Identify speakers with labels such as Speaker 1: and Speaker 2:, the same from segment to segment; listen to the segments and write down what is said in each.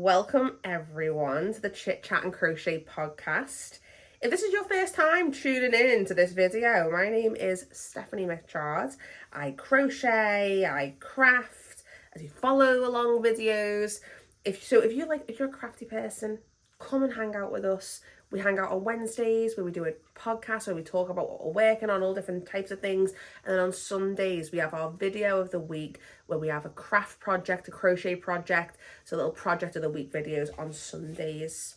Speaker 1: Welcome everyone to the Chit, Chat and Crochet podcast. If this is your first time tuning in to this video, my name is Stephanie Mitchard. I crochet, I craft, I do follow along videos. If you're a crafty person, come and hang out with us. We hang out on Wednesdays where we do a podcast where we talk about what we're working on, all different types of things. And then on Sundays, we have our video of the week where we have a craft project, a crochet project. So little project of the week videos on Sundays.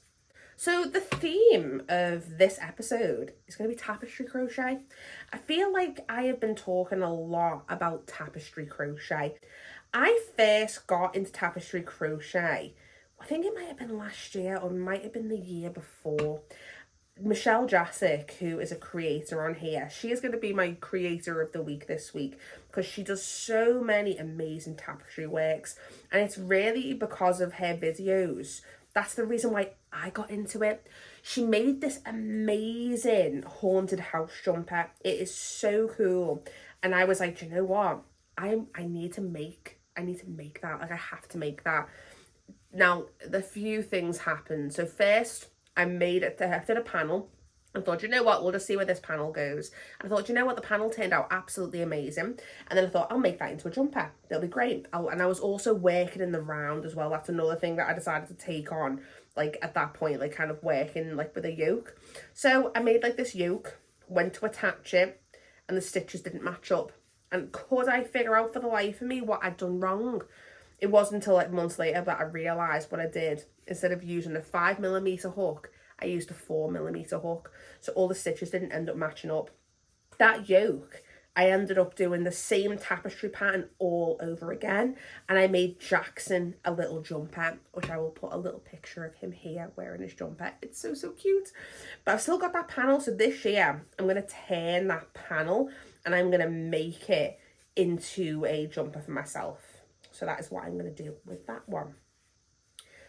Speaker 1: So the theme of this episode is going to be tapestry crochet. I feel like I have been talking a lot about tapestry crochet. I first got into tapestry crochet, I think it might have been last year or it might have been the year before. Michelle Jasic, who is a creator on here, she is going to be my creator of the week this week because she does so many amazing tapestry works, and it's really because of her videos. That's the reason why I got into it. She made this amazing haunted house jumper. It is so cool, and I was like, do you know what? I need to make that. Like, I have to make that. Now, the few things happened. So first, I did a panel. I thought, you know what, we'll just see where this panel goes. And I thought, you know what, the panel turned out absolutely amazing. And then I thought, I'll make that into a jumper. It'll be great. And I was also working in the round as well. That's another thing that I decided to take on, like, at that point, like, kind of working, like, with a yoke. So I made, like, this yoke, went to attach it, and the stitches didn't match up. And could I figure out for the life of me what I'd done wrong? It wasn't until like months later that I realised what I did. Instead of using a 5mm hook, I used a 4mm hook. So all the stitches didn't end up matching up. That yoke, I ended up doing the same tapestry pattern all over again. And I made Jackson a little jumper, which I will put a little picture of him here wearing his jumper. It's so, so cute. But I've still got that panel. So this year, I'm going to turn that panel and I'm going to make it into a jumper for myself. So that is what I'm going to do with that one.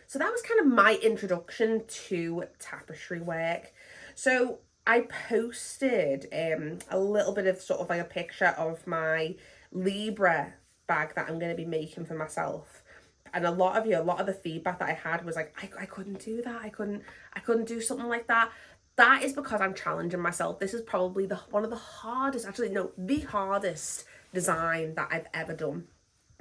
Speaker 1: So that was kind of my introduction to tapestry work. So I posted a little bit of sort of like a picture of my Libra bag that I'm going to be making for myself. And a lot of the feedback that I had was like, I couldn't do that. I couldn't do something like that. That is because I'm challenging myself. This is probably the hardest design that I've ever done.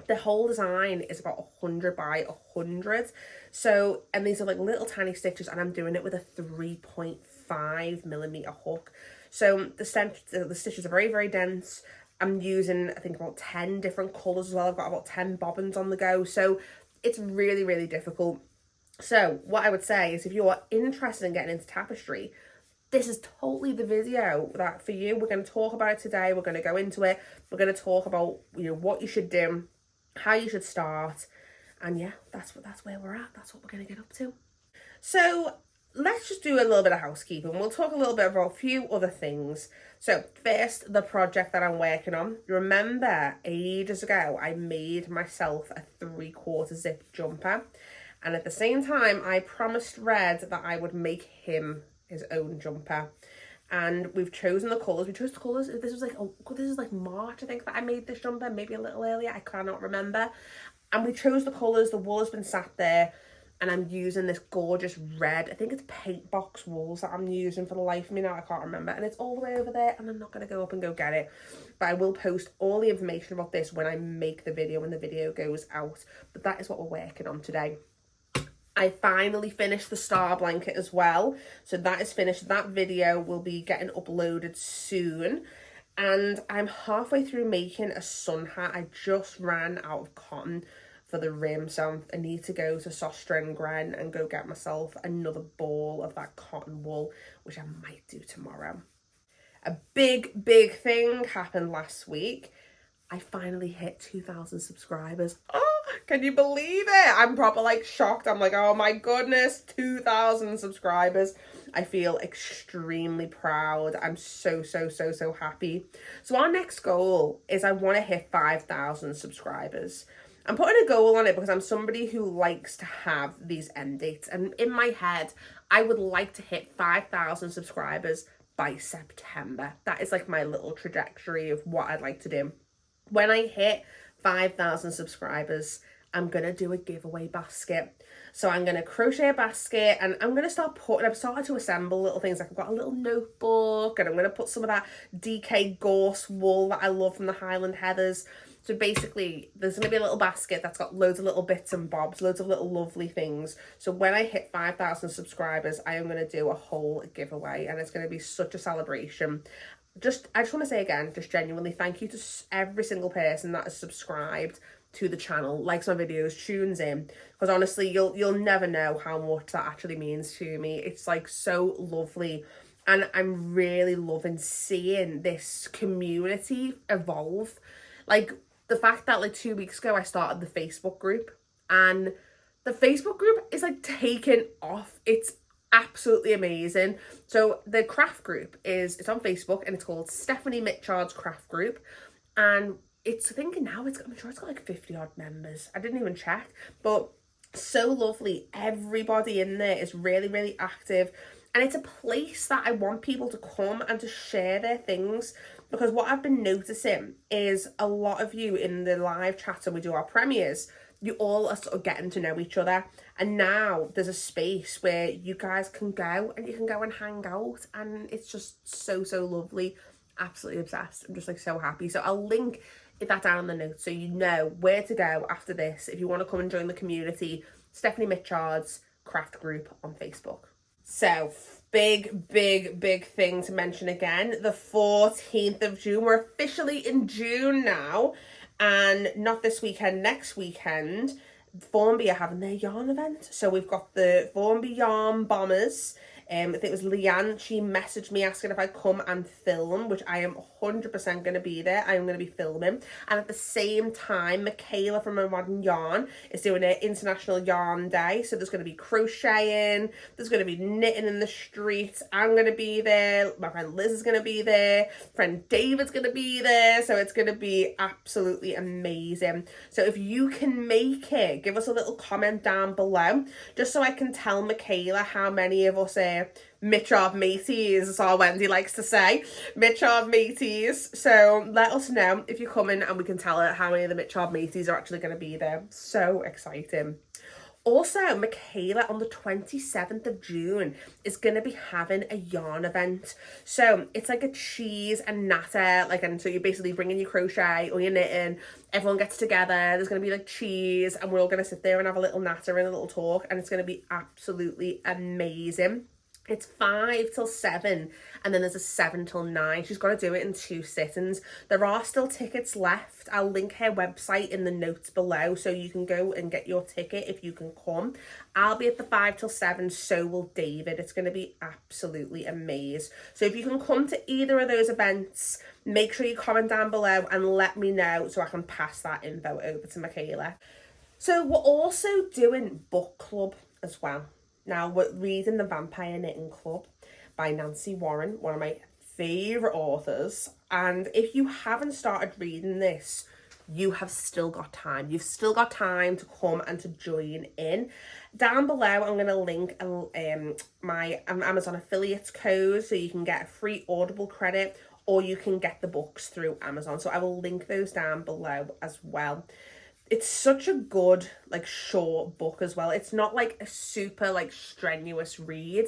Speaker 1: The whole design is about 100 by 100. So, and these are like little tiny stitches, and I'm doing it with a 3.5mm hook. So the stitches are very, very dense. I'm using, I think, about 10 different colours as well. I've got about 10 bobbins on the go. So it's really, really difficult. So what I would say is, if you are interested in getting into tapestry, this is totally the video that for you. We're going to talk about it today. We're going to go into it. We're going to talk about, what you should do, how you should start, and yeah, that's where we're at. That's what we're going to get up to. So let's just do a little bit of housekeeping. We'll talk a little bit about a few other things. So first, the project that I'm working on. Remember, ages ago, I made myself a 3/4 zip jumper, and at the same time, I promised Red that I would make him his own jumper. And we've chosen the colours. We chose the colours. This is like March, I think, that I made this jumper. Maybe a little earlier. I cannot remember. And we chose the colours. The wool has been sat there. And I'm using this gorgeous red. I think it's paint box wools that I'm using for the life of me now. I can't remember. And it's all the way over there. And I'm not going to go up and go get it. But I will post all the information about this when I make the video, when the video goes out. But that is what we're working on today. I finally finished the star blanket as well. So that is finished. That video will be getting uploaded soon. And I'm halfway through making a sun hat. I just ran out of cotton for the rim. So I need to go to Sostra and Gren and go get myself another ball of that cotton wool, which I might do tomorrow. A big, big thing happened last week. I finally hit 2,000 subscribers. Oh, can you believe it? I'm proper like shocked. I'm like, oh my goodness, 2,000 subscribers. I feel extremely proud. I'm so, so, so, so happy. So our next goal is I want to hit 5,000 subscribers. I'm putting a goal on it because I'm somebody who likes to have these end dates. And in my head, I would like to hit 5,000 subscribers by September. That is like my little trajectory of what I'd like to do. When I hit 5,000 subscribers, I'm going to do a giveaway basket. So I'm going to crochet a basket and I'm going to start putting, I've started to assemble little things. Like I've got a little notebook and I'm going to put some of that DK gorse wool that I love from the Highland Heathers. So basically, there's going to be a little basket that's got loads of little bits and bobs, loads of little lovely things. So when I hit 5,000 subscribers, I am going to do a whole giveaway and it's going to be such a celebration. I just want to say again, just genuinely thank you to every single person that has subscribed to the channel, likes my videos, tunes in, because honestly, you'll never know how much that actually means to me. It's like so lovely. And I'm really loving seeing this community evolve. Like the fact that like 2 weeks ago I started the Facebook group and the Facebook group is like taking off. It's absolutely amazing. So the craft group it's on Facebook and it's called Stephanie Mitchard's Craft Group. And it's thinking now I'm sure it's got like 50 odd members. I didn't even check, but so lovely. Everybody in there is really, really active. And it's a place that I want people to come and to share their things, because what I've been noticing is a lot of you in the live chats when we do our premieres, you all are sort of getting to know each other. And now there's a space where you guys can go and you can go and hang out. And it's just so, so lovely. Absolutely obsessed. I'm just like so happy. So I'll link that down in the notes so you know where to go after this if you want to come and join the community. Stephanie Mitchard's Craft Group on Facebook. So big thing to mention again, the 14th of June. We're officially in June now, and not this weekend, next weekend, Formby are having their yarn event. So we've got the Formby Yarn Bombers. I think it was Leanne, she messaged me asking if I'd come and film, which I am 100% going to be there. I am going to be filming. And at the same time, Michaela from A Modern Yarn is doing an International Yarn Day. So there's going to be crocheting, there's going to be knitting in the streets. I'm going to be there. My friend Liz is going to be there. Friend David's going to be there. So it's going to be absolutely amazing. So if you can make it, give us a little comment down below, just so I can tell Michaela how many of us Mitchard mateys, as our Wendy likes to say, Mitchard mateys. So let us know if you're coming and we can tell her how many of the Mitchard mateys are actually going to be there. So exciting. Also, Michaela on the 27th of June is going to be having a yarn event. So it's like a cheese and natter, and so you're basically bringing your crochet or your knitting, everyone gets together, there's going to be like cheese and we're all going to sit there and have a little natter and a little talk, and it's going to be absolutely amazing. It's 5 till 7 and then there's a 7 till 9. She's got to do it in 2 sittings. There are still tickets left. I'll link her website in the notes below so you can go and get your ticket if you can come. I'll be at the 5 till 7, so will David. It's going to be absolutely amazing. So if you can come to either of those events, make sure you comment down below and let me know so I can pass that info over to Michaela. So we're also doing book club as well. Now, we're reading The Vampire Knitting Club by Nancy Warren, one of my favourite authors. And if you haven't started reading this, you have still got time. You've still got time to come and to join in. Down below, I'm going to link my Amazon affiliates code so you can get a free Audible credit, or you can get the books through Amazon. So I will link those down below as well. It's such a good, short book as well. It's not a super, strenuous read.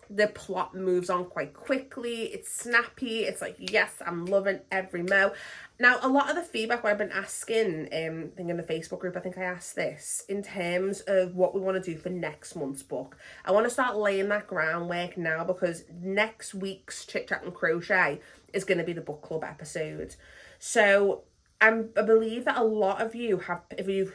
Speaker 1: The plot moves on quite quickly. It's snappy. It's yes, I'm loving every mo. Now, a lot of the feedback what I've been asking, in the Facebook group, I think I asked this, in terms of what we want to do for next month's book. I want to start laying that groundwork now, because next week's Chit Chat and Crochet is going to be the book club episode. So I believe that a lot of you have,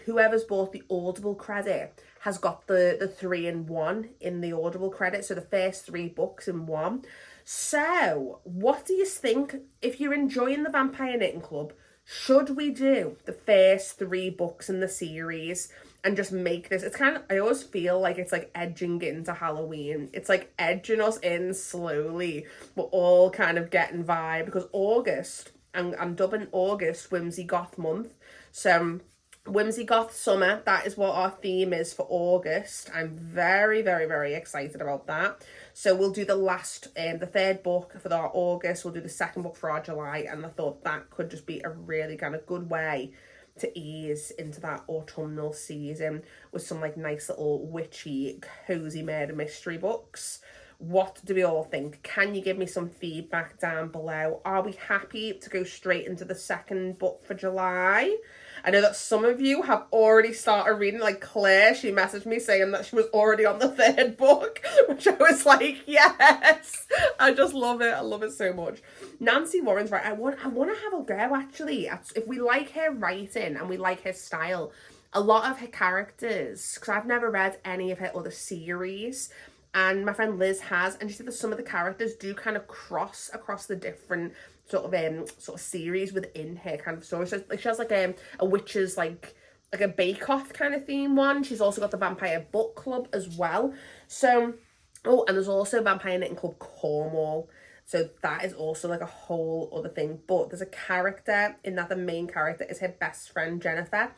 Speaker 1: whoever's bought the Audible credit has got the 3-in-1 in the Audible credit. So the first 3 books in one. So what do you think? If you're enjoying the Vampire Knitting Club, should we do the first 3 books in the series and just make this? It's kind of, I always feel like it's edging into Halloween. It's edging us in slowly. We're all kind of getting vibe, because August, I'm dubbing August Whimsy Goth month. So Whimsy Goth Summer, that is what our theme is for August. I'm very, very, very excited about that. So we'll do the 3rd book for our August. We'll do the 2nd book for our July. And I thought that could just be a really kind of good way to ease into that autumnal season with some like nice little witchy, cozy murder mystery books. What do we all think? Can you give me some feedback down below? Are we happy to go straight into the second book for July? I know that some of you have already started reading, like Claire, she messaged me saying that she was already on the third book, which I was like, yes, I just love it. I love it so much. Nancy Warren's right. I want to have a go, actually. If we like her writing and we like her style, a lot of her characters, because I've never read any of her other series, and my friend Liz has, and she said that some of the characters do kind of cross across the different sort of series within her kind of story. So like she has like a witches like a Bake Off kind of theme one. She's also got the Vampire Book Club as well. So oh, and there's also a Vampire Knitting Club Cornwall. So that is also like a whole other thing. But there's a character in that, the main character is her best friend Jennifer,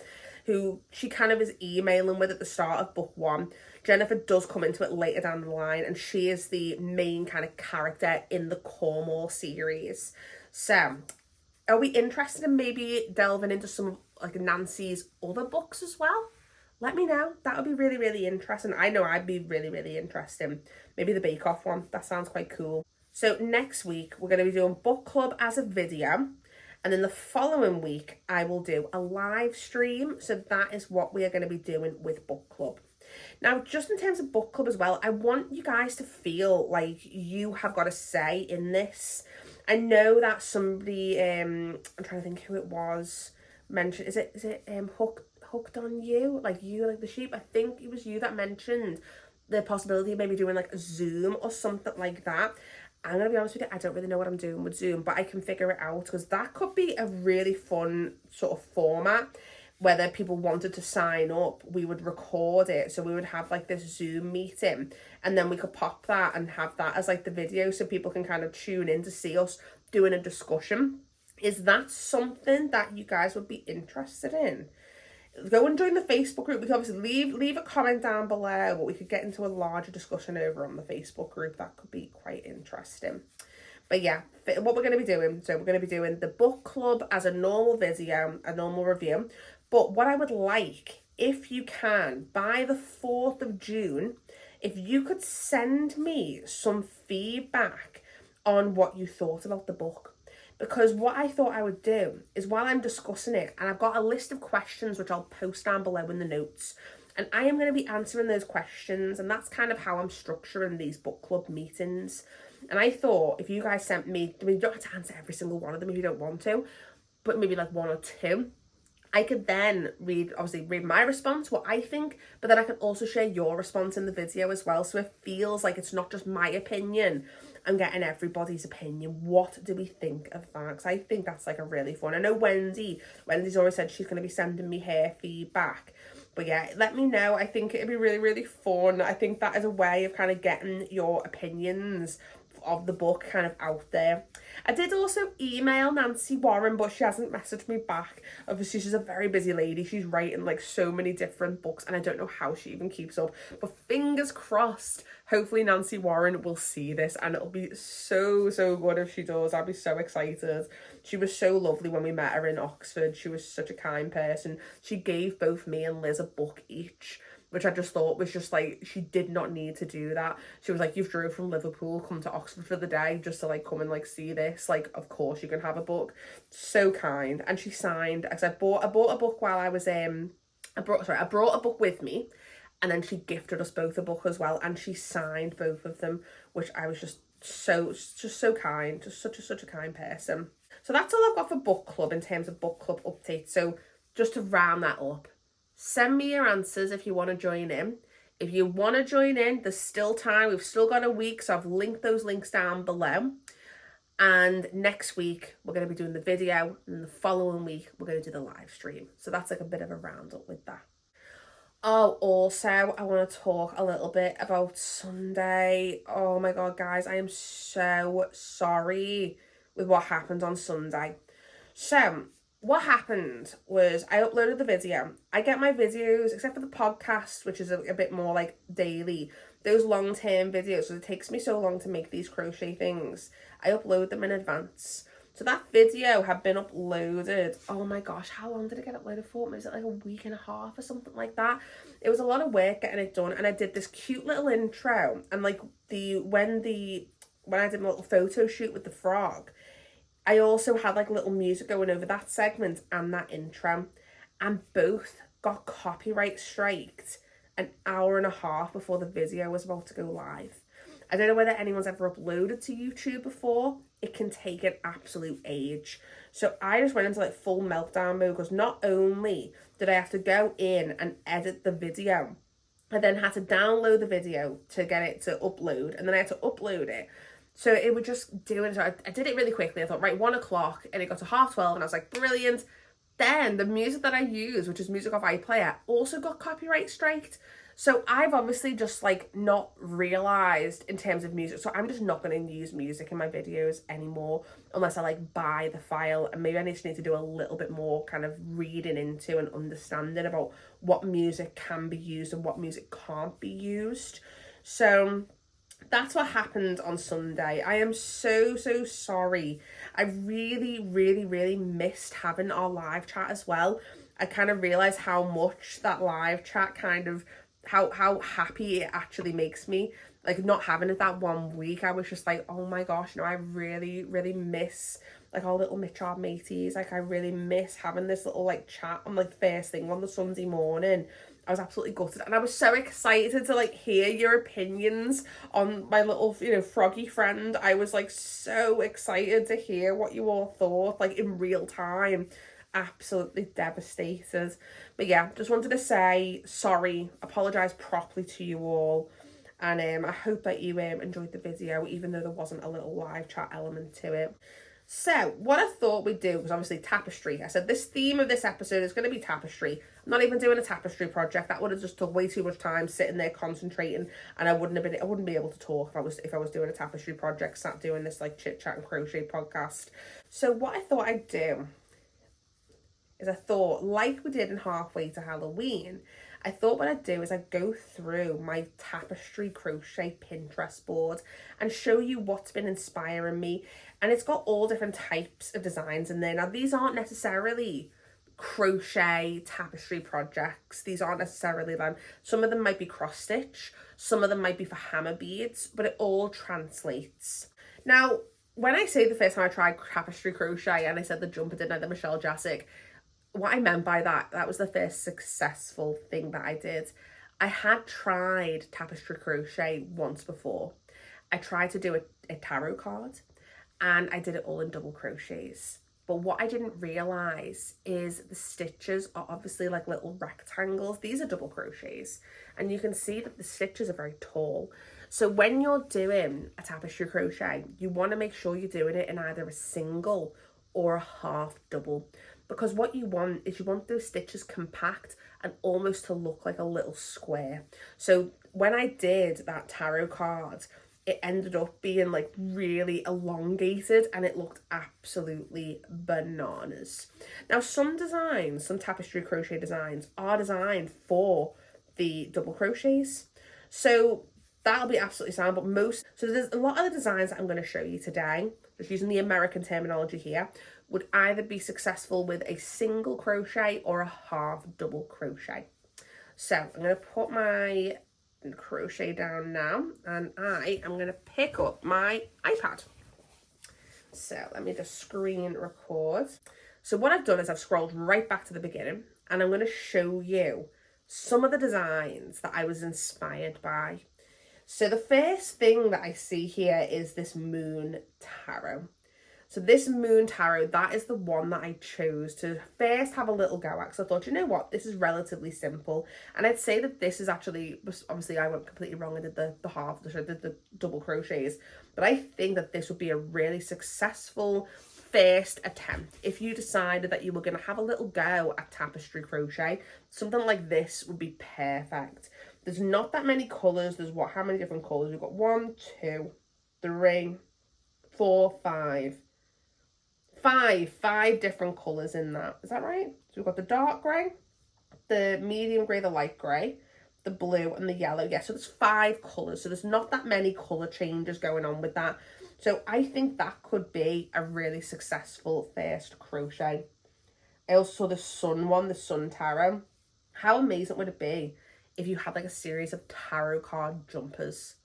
Speaker 1: who she kind of is emailing with at the start of book one. Jennifer does come into it later down the line, and she is the main kind of character in the Cornwall series. So, are we interested in maybe delving into some of like Nancy's other books as well? Let me know. That would be really, really interesting. I know I'd be really, really interested. Maybe the Bake Off one. That sounds quite cool. So next week, we're going to be doing book club as a video. And then the following week, I will do a live stream. So that is what we are going to be doing with book club. Now, just in terms of book club as well, I want you guys to feel like you have got a say in this. I know that somebody, I'm trying to think who it was, mentioned, is it hooked on you? Like you like the sheep? I think it was you that mentioned the possibility of maybe doing like a Zoom or something like that. I'm going to be honest with you, I don't really know what I'm doing with Zoom, but I can figure it out, because that could be a really fun sort of format. Whether people wanted to sign up, we would record it. So we would have like this Zoom meeting, and then we could pop that and have that as like the video, so people can kind of tune in to see us doing a discussion. Is that something that you guys would be interested in? Go and join the Facebook group. We can obviously leave a comment down below, but we could get into a larger discussion over on the Facebook group. That could be quite interesting. But yeah, what we're going to be doing, so we're going to be doing the book club as a normal video, a normal review. But what I would like, if you can, by the 4th of June, if you could send me some feedback on what you thought about the book. Because what I thought I would do is, while I'm discussing it, and I've got a list of questions which I'll post down below in the notes, and I am going to be answering those questions, and that's kind of how I'm structuring these book club meetings. And I thought if you guys sent me, I mean, you don't have to answer every single one of them if you don't want to, but maybe like one or two. I could then read my response, what I think, but then I can also share your response in the video as well. So it feels like it's not just my opinion. I'm getting everybody's opinion. What do we think of that? Because I think that's like a really fun. I know Wendy's always said she's going to be sending me her feedback. But yeah, let me know. I think it'd be really, really fun. I think that is a way of kind of getting your opinions of the book kind of out there. I did also email Nancy Warren, but she hasn't messaged me back. Obviously, she's a very busy lady. She's writing like so many different books, and I don't know how she even keeps up. But fingers crossed, hopefully Nancy Warren will see this, and it'll be so, so good if she does. I'll be so excited. She was so lovely when we met her in Oxford. She was such a kind person. She gave both me and Liz a book each, which I just thought was just like, she did not need to do that. She was like, you've drove from Liverpool, come to Oxford for the day just to like come and like see this. Like, of course you can have a book. So kind. And she signed, because I bought a book while I was, I brought a book with me, and then she gifted us both a book as well, and she signed both of them, which I was just so kind, just such a kind person. So that's all I've got for book club in terms of book club updates. So just to round that up, send me your answers if you want to join in. If you want to join in, there's still time. We've still got a week, so I've linked those links down below. And next week, we're going to be doing the video, and the following week, we're going to do the live stream. So that's like a bit of a roundup with that. Oh, also, I want to talk a little bit about Sunday. Oh my God, guys, I am so sorry with what happened on Sunday. So, what happened was I uploaded the video. I get my videos, except for the podcast, which is a bit more like daily, those long-term videos, so it takes me so long to make these crochet things. I upload them in advance. So that video had been uploaded, oh my gosh, how long did it get uploaded for? Was it like a week and a half or something like that? It was a lot of work getting it done, and I did this cute little intro, and like when I did my little photo shoot with the frog, I also had like little music going over that segment and that intro, and both got copyright striked an hour and a half before the video was about to go live. I don't know whether anyone's ever uploaded to YouTube before. It can take an absolute age. So I just went into like full meltdown mode, because not only did I have to go in and edit the video, I then had to download the video to get it to upload, and then I had to upload it. So it would just do it. So I did it really quickly. I thought, right, 1 o'clock, and it got to 12:30, and I was like, brilliant. Then the music that I use, which is music off iPlayer, also got copyright striked. So I've obviously just like not realized in terms of music. So I'm just not going to use music in my videos anymore unless I like buy the file. And maybe I just need to do a little bit more kind of reading into and understanding about what music can be used and what music can't be used. So that's what happened on Sunday. I am so sorry. I really missed having our live chat as well. I kind of realized how much that live chat kind of, how happy it actually makes me. Like, not having it that 1 week, I was just like, oh my gosh, I really miss like our little Mitchard mateys. Like, I really miss having this little like chat on like first thing on the Sunday morning. I was absolutely gutted, and I was so excited to like hear your opinions on my little, froggy friend. I was like so excited to hear what you all thought, like in real time. Absolutely devastated. But yeah, just wanted to say sorry, apologize properly to you all, and I hope that you enjoyed the video, even though there wasn't a little live chat element to it. So what I thought we'd do was obviously tapestry. I said this theme of this episode is going to be tapestry. I'm not even doing a tapestry project. That would have just took way too much time sitting there concentrating, and I wouldn't be able to talk if I was doing a tapestry project, sat doing this like chit chat and crochet podcast. So what I thought I'd do is, I thought, like we did in Halfway to Halloween, I thought what I'd do is I'd go through my tapestry crochet Pinterest board and show you what's been inspiring me. And it's got all different types of designs in there. Now, these aren't necessarily crochet tapestry projects. These aren't necessarily them. Some of them might be cross stitch. Some of them might be for hammer beads, but it all translates. Now, when I say the first time I tried tapestry crochet and I said the jumper didn't like the Michelle Jessic, what I meant by that was the first successful thing that I did. I had tried tapestry crochet once before. I tried to do a tarot card, and I did it all in double crochets. But what I didn't realize is the stitches are obviously like little rectangles. These are double crochets, and you can see that the stitches are very tall. So when you're doing a tapestry crochet, you want to make sure you're doing it in either a single or a half double, because what you want is you want those stitches compact and almost to look like a little square. So when I did that tarot card, it ended up being like really elongated, and it looked absolutely bananas. Now, some tapestry crochet designs are designed for the double crochets, so that'll be absolutely sound. But so there's a lot of the designs that I'm going to show you today, just using the American terminology here, would either be successful with a single crochet or a half double crochet. So I'm going to put my crochet down now, and I am going to pick up my iPad. So let me just screen record. So what I've done is I've scrolled right back to the beginning, and I'm going to show you some of the designs that I was inspired by. So the first thing that I see here is this moon tarot. So this moon tarot, that is the one that I chose to first have a little go at, because I thought, you know what, this is relatively simple. And I'd say that this is actually, obviously I went completely wrong. I did the double crochets, but I think that this would be a really successful first attempt. If you decided that you were going to have a little go at tapestry crochet, something like this would be perfect. There's not that many colours. There's how many different colours? We've got 1, 2, 3, 4, 5. Five different colours in that. Is that right? So we've got the dark grey, the medium grey, the light grey, the blue, and the yellow. Yeah, so there's 5 colours. So there's not that many colour changes going on with that. So I think that could be a really successful first crochet. I also saw the sun one, the sun tarot. How amazing would it be if you had like a series of tarot card jumpers?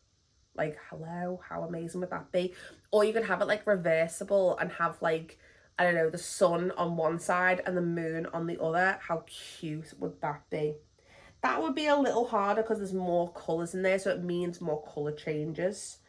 Speaker 1: Like, hello, how amazing would that be? Or you could have it like reversible and have like, I don't know, the sun on one side and the moon on the other. How cute would that be? That would be a little harder because there's more colours in there, so it means more colour changes,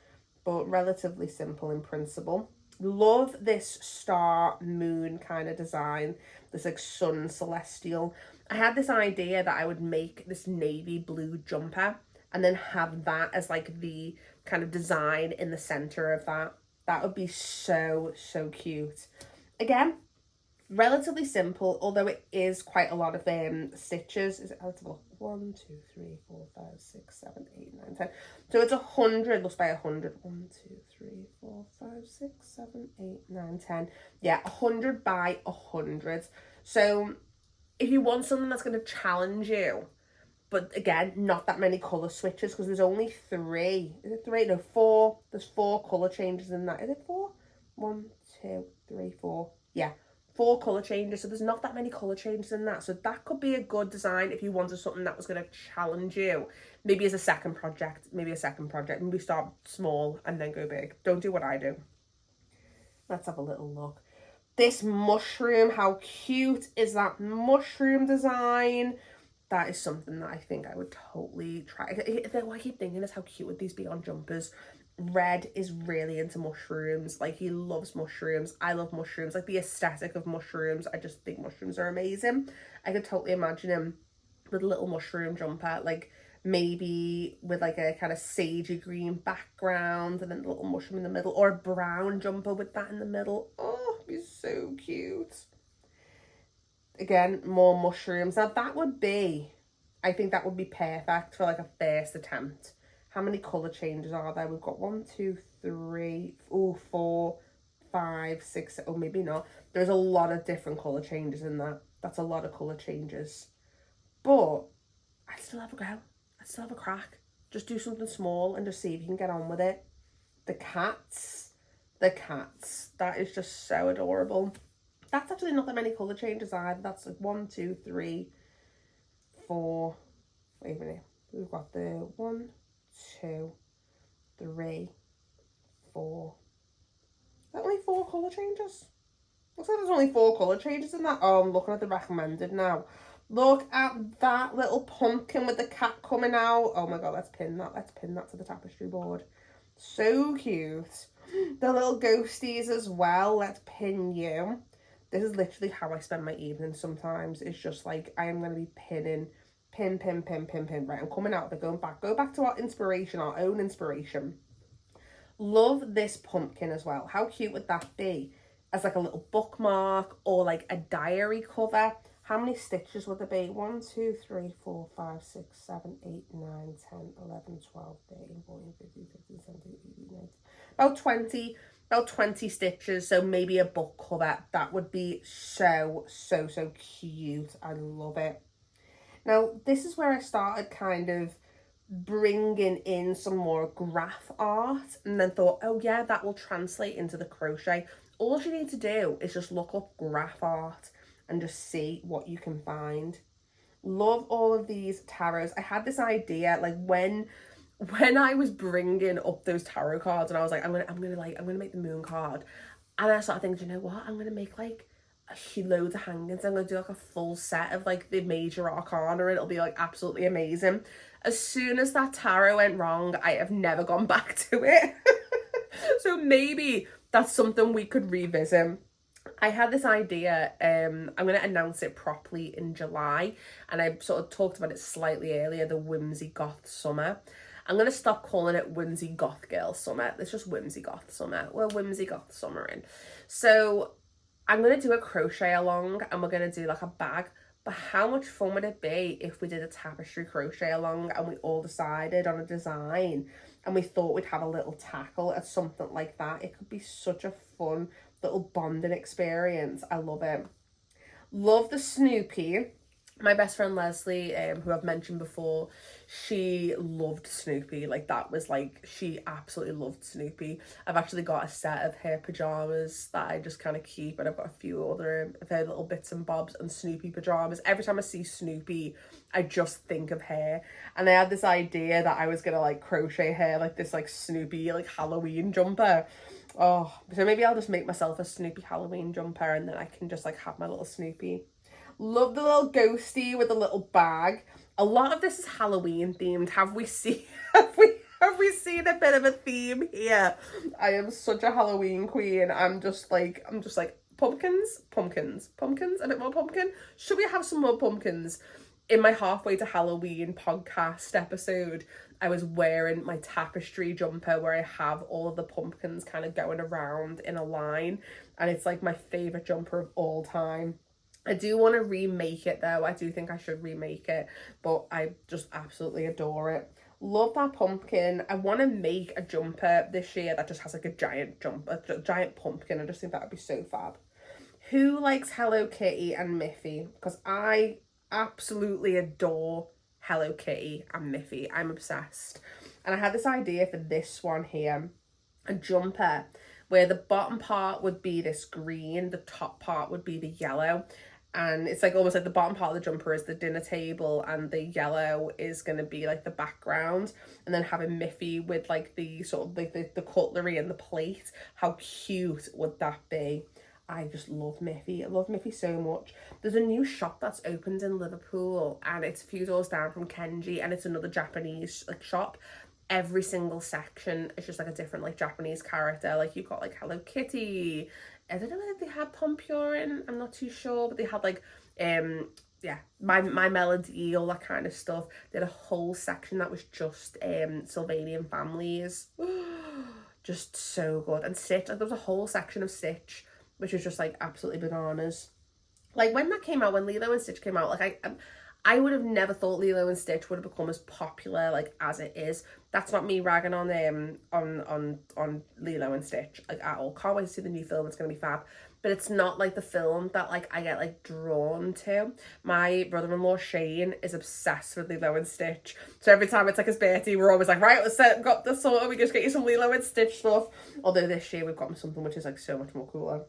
Speaker 1: but relatively simple in principle. Love this star moon kind of design, this like sun celestial. I had this idea that I would make this navy blue jumper and then have that as like the kind of design in the center of that. That would be so, so cute. Again, relatively simple, although it is quite a lot of stitches. Is it, let's look, 1 2 3 4 5 6 7 8 9 10. So it's 100, looks by 100. 1 2 3 4 5 6 7 8 9 10. Yeah, 100 by 100. So if you want something that's going to challenge you, but again, not that many colour switches, because there's only 3. Is it 3? No, 4. There's 4 colour changes in that. Is it 4? 1 2 3 4. Yeah, 4 colour changes. So there's not that many colour changes in that. So that could be a good design if you wanted something that was going to challenge you. Maybe as a second project. Maybe start small and then go big. Don't do what I do. Let's have a little look. This mushroom, how cute is that mushroom design? That is something that I think I would totally try. What I keep thinking is how cute would these be on jumpers? Red is really into mushrooms. Like, he loves mushrooms. I love mushrooms. Like, the aesthetic of mushrooms. I just think mushrooms are amazing. I could totally imagine him with a little mushroom jumper. Like, maybe with like a kind of sagey green background and then a little mushroom in the middle. Or a brown jumper with that in the middle. Oh, it'd be so cute. Again, more mushrooms. Now that would be, I think that would be perfect for like a first attempt. How many colour changes are there? We've got 1 2 3 4 5 6. Oh, maybe not. There's a lot of different colour changes in that. That's a lot of colour changes. But I'd still have a go. I'd still have a crack. Just do something small and just see if you can get on with it. The cats. That is just so adorable. That's actually not that many colour changes either. That's like 1 2 3 4. Wait a minute. We've got the 1 2 3 4. Is that only 4 colour changes? Looks like there's only 4 colour changes in that. Oh, I'm looking at the recommended now. Look at that little pumpkin with the cat coming out. Oh my god, let's pin that. Let's pin that to the tapestry board. So cute. The little ghosties as well. Let's pin you. This is literally how I spend my evening sometimes. It's just like, I am going to be pinning. Pin. Right, I'm coming out of it, going back. Go back to our inspiration, our own inspiration. Love this pumpkin as well. How cute would that be? As like a little bookmark or like a diary cover. How many stitches would there be? 1 2 3 4 5 6 7 8 9 10 11 12 13 14 15 16 17 18 19. About 20 stitches. So maybe a book cover. That would be so cute. I love it. Now, this is where I started kind of bringing in some more graph art, and then thought, oh yeah, that will translate into the crochet. All you need to do is just look up graph art and just see what you can find. Love all of these tarots. I had this idea, like when I was bringing up those tarot cards, and I was like, I'm gonna make the moon card, and I started thinking, you know what, I'm gonna make like loads of hangings. I'm gonna do like a full set of like the major arcana, and it'll be like absolutely amazing. As soon as that tarot went wrong, I have never gone back to it. So maybe that's something we could revisit. I had this idea, I'm going to announce it properly in July, and I sort of talked about it slightly earlier, the Whimsy Goth Summer. I'm going to stop calling it Whimsy Goth Girl Summer. It's just Whimsy Goth Summer. We're Whimsy Goth Summering. So I'm going to do a crochet along, and we're going to do like a bag. But how much fun would it be if we did a tapestry crochet along and we all decided on a design and we thought we'd have a little tackle at something like that? It could be such a fun little bonding experience. I love it. Love the Snoopy. My best friend Leslie, who I've mentioned before, she loved Snoopy. Like, that was like, she absolutely loved Snoopy. I've actually got a set of her pajamas that I just kind of keep, and I've got a few other of her little bits and bobs and Snoopy pajamas. Every time I see Snoopy, I just think of her. And I had this idea that I was gonna like crochet her like this like Snoopy like Halloween jumper. Oh, so maybe I'll just make myself a Snoopy Halloween jumper, and then I can just like have my little Snoopy. Love the little ghosty with the little bag. A lot of this is Halloween themed. Have we seen have we seen a bit of a theme here? I am such a Halloween queen. I'm just like pumpkins, a bit more pumpkin. Should we have some more pumpkins? In my halfway to Halloween podcast episode, I was wearing my Tapestry jumper where I have all of the pumpkins kind of going around in a line, and it's like my favorite jumper of all time. I do want to remake it though. I do think I should remake it, but I just absolutely adore it. Love that pumpkin. I want to make a jumper this year that just has like a giant jumper, a giant pumpkin. I just think that would be so fab. Who likes Hello Kitty and Miffy? Because I absolutely adore Hello Kitty and Miffy. I'm obsessed. And I had this idea for this one here, a jumper where the bottom part would be this green, the top part would be the yellow. And it's like almost like the bottom part of the jumper is the dinner table, and the yellow is going to be like the background, and then having Miffy with like the sort of like the cutlery and the plate. How cute would that be? I just love Miffy. I love Miffy so much. There's a new shop that's opened in Liverpool, and it's a few doors down from Kenji, and it's another Japanese like shop. Every single section is just like a different like Japanese character. Like you've got like Hello Kitty. I don't know whether they had Pompurin, I'm not too sure, but they had like yeah, my Melody, all that kind of stuff. They had a whole section that was just Sylvanian families. Just so good. And Stitch, like there was a whole section of Stitch, which was just like absolutely bananas. Like when that came out, when Lilo and Stitch came out, like I would have never thought Lilo and Stitch would have become as popular like as it is. That's not me ragging on Lilo and Stitch like at all. Can't wait to see the new film. It's gonna be fab. But it's not like the film that like I get like drawn to. My brother-in-law Shane is obsessed with Lilo and Stitch. So every time it's like his birthday, we're always like, right, got this sort of, we just get you some Lilo and Stitch stuff. Although this year we've got something which is like so much more cooler.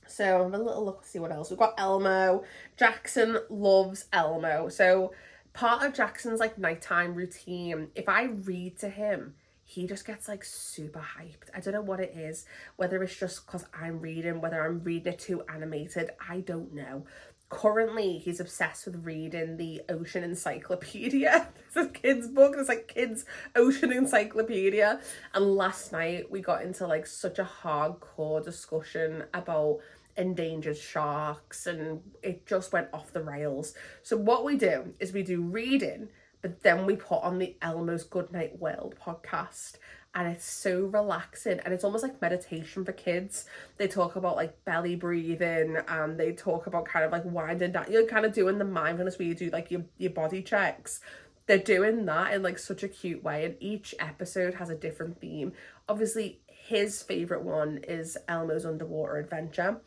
Speaker 1: So have a little look, see what else. We've got Elmo. Jackson loves Elmo. So part of Jackson's like nighttime routine, if I read to him, he just gets like super hyped. I don't know what it is, whether it's just because I'm reading, whether I'm reading it too animated, I don't know. Currently, he's obsessed with reading the Ocean Encyclopedia. It's a kid's book. It's like kids' Ocean Encyclopedia. And last night we got into like such a hardcore discussion about endangered sharks, and it just went off the rails. So what we do is we do reading, but then we put on the Elmo's Goodnight World podcast, and it's so relaxing, and it's almost like meditation for kids. They talk about like belly breathing, and they talk about kind of like winding down, you're kind of doing the mindfulness where you do like your body checks. They're doing that in like such a cute way, and each episode has a different theme. Obviously his favorite one is Elmo's Underwater Adventure.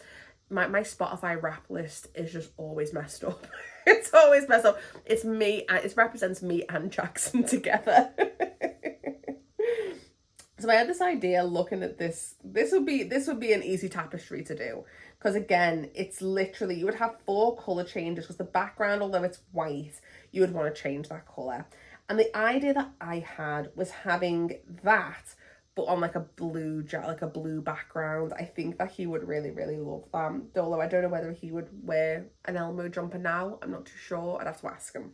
Speaker 1: My Spotify rap list is just always messed up. It's always messed up. It's me, it represents me and Jackson together. So I had this idea looking at this. This would be an easy tapestry to do. Because again, it's literally, you would have 4 colour changes, because the background, although it's white, you would want to change that colour. And the idea that I had was having that, but on like a blue background. I think that he would really, really love that. Although I don't know whether he would wear an Elmo jumper now. I'm not too sure. I'd have to ask him.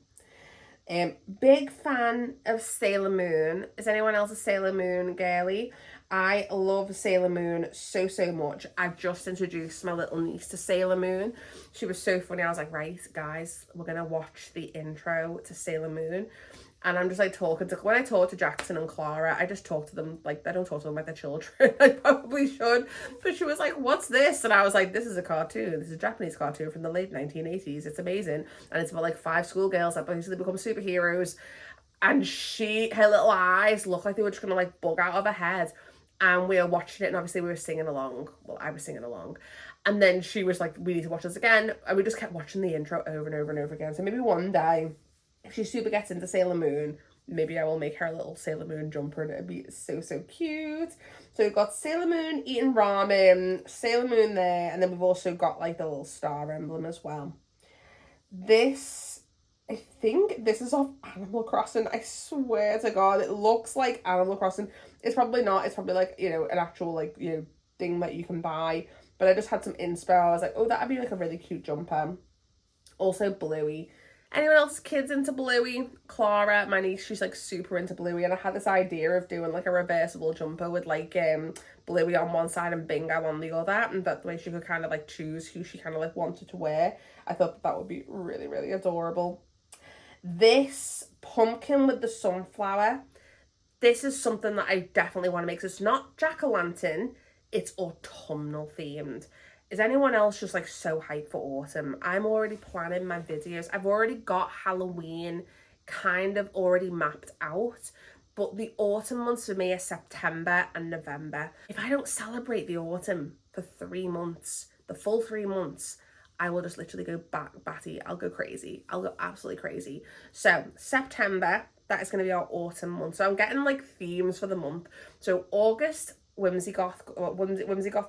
Speaker 1: Big fan of Sailor Moon. Is anyone else a Sailor Moon girly? I love Sailor Moon so much. I've just introduced my little niece to Sailor Moon. She was so funny. I was like, right, guys, we're gonna watch the intro to Sailor Moon. And I'm just like when I talk to Jackson and Clara, I just talk to them like, I don't talk to them like they're children. I probably should. But she was like, what's this? And I was like, this is a cartoon. This is a Japanese cartoon from the late 1980s. It's amazing. And it's about like 5 schoolgirls that basically become superheroes. And her little eyes look like they were just gonna like bug out of her head. and we were watching it, and obviously we were singing along. Well, I was singing along. And then she was like, we need to watch this again. And we just kept watching the intro over and over and over again. So maybe one day, if she super gets into Sailor Moon, maybe I will make her a little Sailor Moon jumper, and it'd be so, so cute. So we've got Sailor Moon eating ramen, Sailor Moon there, and then we've also got like the little star emblem as well. This, I think this is off Animal Crossing. I swear to God, it looks like Animal Crossing. It's probably not. It's probably like, you know, an actual like, you know, thing that you can buy. But I just had some inspo. I was like, oh, that'd be like a really cute jumper. Also Bluey. Anyone else kids into Bluey? Clara, my niece, she's like super into Bluey, and I had this idea of doing like a reversible jumper with like Bluey on one side and Bingo on the other, and that way she could kind of like choose who she kind of like wanted to wear. I thought that would be really, really adorable. This pumpkin with the sunflower, this is something that I definitely want to make. So it's not jack-o'-lantern, it's autumnal themed. Is anyone else just like so hyped for autumn? I'm already planning my videos. I've already got Halloween kind of already mapped out, but the autumn months for me are September and November. If I don't celebrate the autumn for 3 months, the full 3 months, I will just literally go batty. I'll go crazy. I'll go absolutely crazy. So September, that is going to be our autumn month. So I'm getting like themes for the month. So August, whimsy goth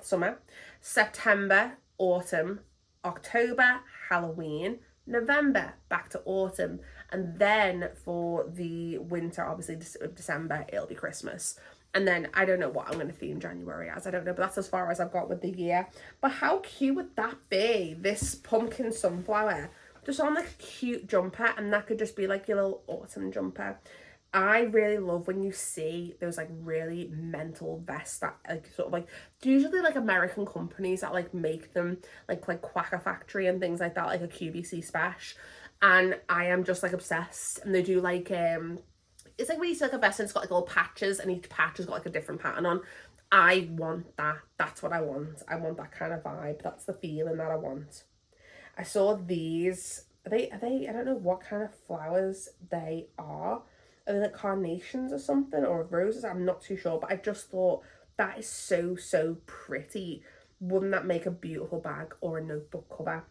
Speaker 1: summer. September, autumn. October, Halloween. November, back to autumn. And then for the winter, obviously December, it'll be Christmas. And then I don't know what I'm going to theme January as. I don't know, but that's as far as I've got with the year. But how cute would that be? This pumpkin sunflower just on like a cute jumper, and that could just be like your little autumn jumper. I really love when you see those like really mental vests that like sort of like usually like American companies that like make them like Quacker Factory and things like that, like a QVC Spesh. And I am just like obsessed. And they do like it's like when you see like a vest and it's got like little patches, and each patch has got like a different pattern on. I want that. That's what I want. I want that kind of vibe. That's the feeling that I want. I saw these. Are they I don't know what kind of flowers they are. Are they like carnations or something, or roses? I'm not too sure, but I just thought that is so, so pretty. Wouldn't that make a beautiful bag or a notebook cover?